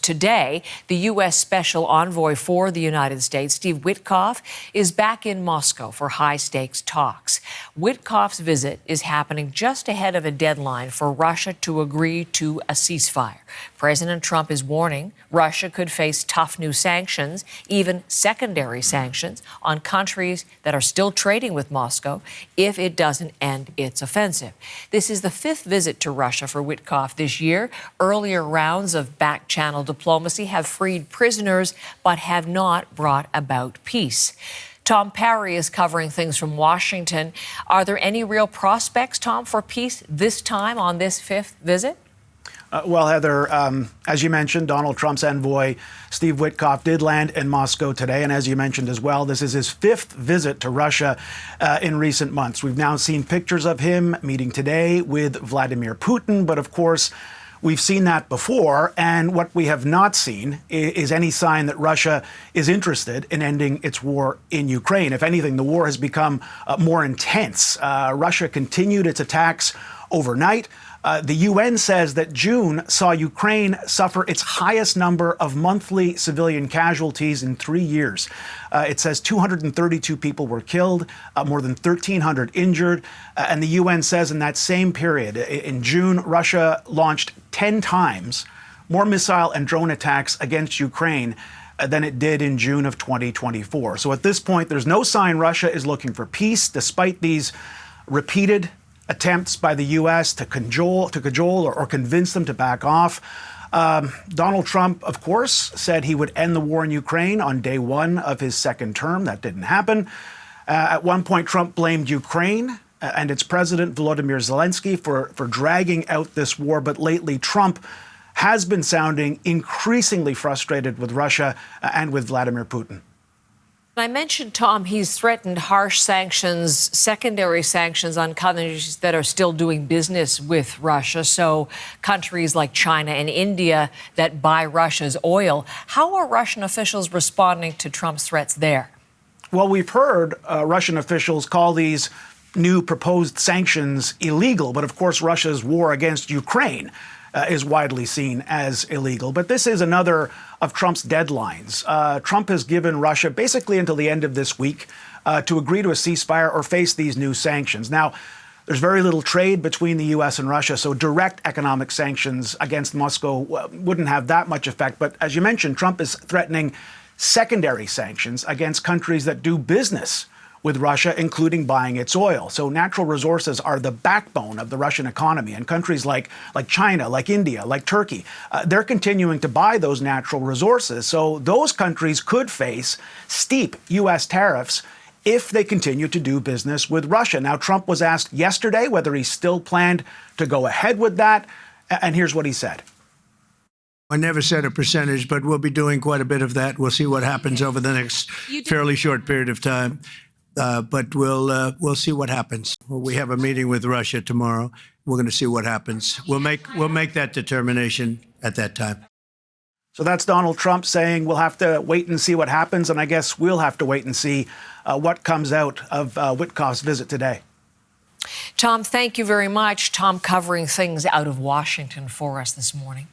Today, the U.S. Special Envoy for the United States, Steve Witkoff, is back in Moscow for high-stakes talks. Witkoff's visit is happening just ahead of a deadline for Russia to agree to a ceasefire. President Trump is warning Russia could face tough new sanctions, even secondary sanctions, on countries that are still trading with Moscow if it doesn't end its offensive. This is the fifth visit to Russia for Witkoff this year. Earlier rounds of back-channel diplomacy have freed prisoners but have not brought about peace. Tom Parry is covering things from Washington. Are there any real prospects, Tom, for peace this time on this fifth visit? Well, Heather, as you mentioned, Donald Trump's envoy, Steve Witkoff, did land in Moscow today. And as you mentioned as well, this is his fifth visit to Russia in recent months. We've now seen pictures of him meeting today with Vladimir Putin. But of course, we've seen that before. And what we have not seen is any sign that Russia is interested in ending its war in Ukraine. If anything, the war has become more intense. Russia continued its attacks overnight. The UN says that June saw Ukraine suffer its highest number of monthly civilian casualties in 3 years. It says 232 people were killed, more than 1,300 injured. And the UN says in that same period, in June, Russia launched 10 times more missile and drone attacks against Ukraine than it did in June of 2024. So at this point, there's no sign Russia is looking for peace, despite these repeated attempts by the U.S. to cajole or convince them to back off. Donald Trump, of course, said he would end the war in Ukraine on day one of his second term. That didn't happen. At one point, Trump blamed Ukraine and its president, Vladimir Zelensky, for dragging out this war. But lately, Trump has been sounding increasingly frustrated with Russia and with Vladimir Putin. I mentioned, Tom, he's threatened harsh sanctions, secondary sanctions on countries that are still doing business with Russia. So countries like China and India that buy Russia's oil. How are Russian officials responding to Trump's threats there? Well, we've heard Russian officials call these new proposed sanctions illegal. But of course, Russia's war against Ukraine is widely seen as illegal. But this is another of Trump's deadlines. Trump has given Russia basically until the end of this week to agree to a ceasefire or face these new sanctions. Now, there's very little trade between the U.S. and Russia, so direct economic sanctions against Moscow wouldn't have that much effect. But as you mentioned, Trump is threatening secondary sanctions against countries that do business with Russia, including buying its oil. So natural resources are the backbone of the Russian economy. And countries like China, like India, like Turkey, they're continuing to buy those natural resources. So those countries could face steep U.S. tariffs if they continue to do business with Russia. Now, Trump was asked yesterday whether he still planned to go ahead with that. And here's what he said. I never said a percentage, but we'll be doing quite a bit of that. We'll see what happens over the next fairly short period of time. But we'll see what happens. We have a meeting with Russia tomorrow. We're going to see what happens. We'll make that determination at that time. So that's Donald Trump saying we'll have to wait and see what happens. And I guess we'll have to wait and see what comes out of Witkoff's visit today. Tom, thank you very much. Tom covering things out of Washington for us this morning.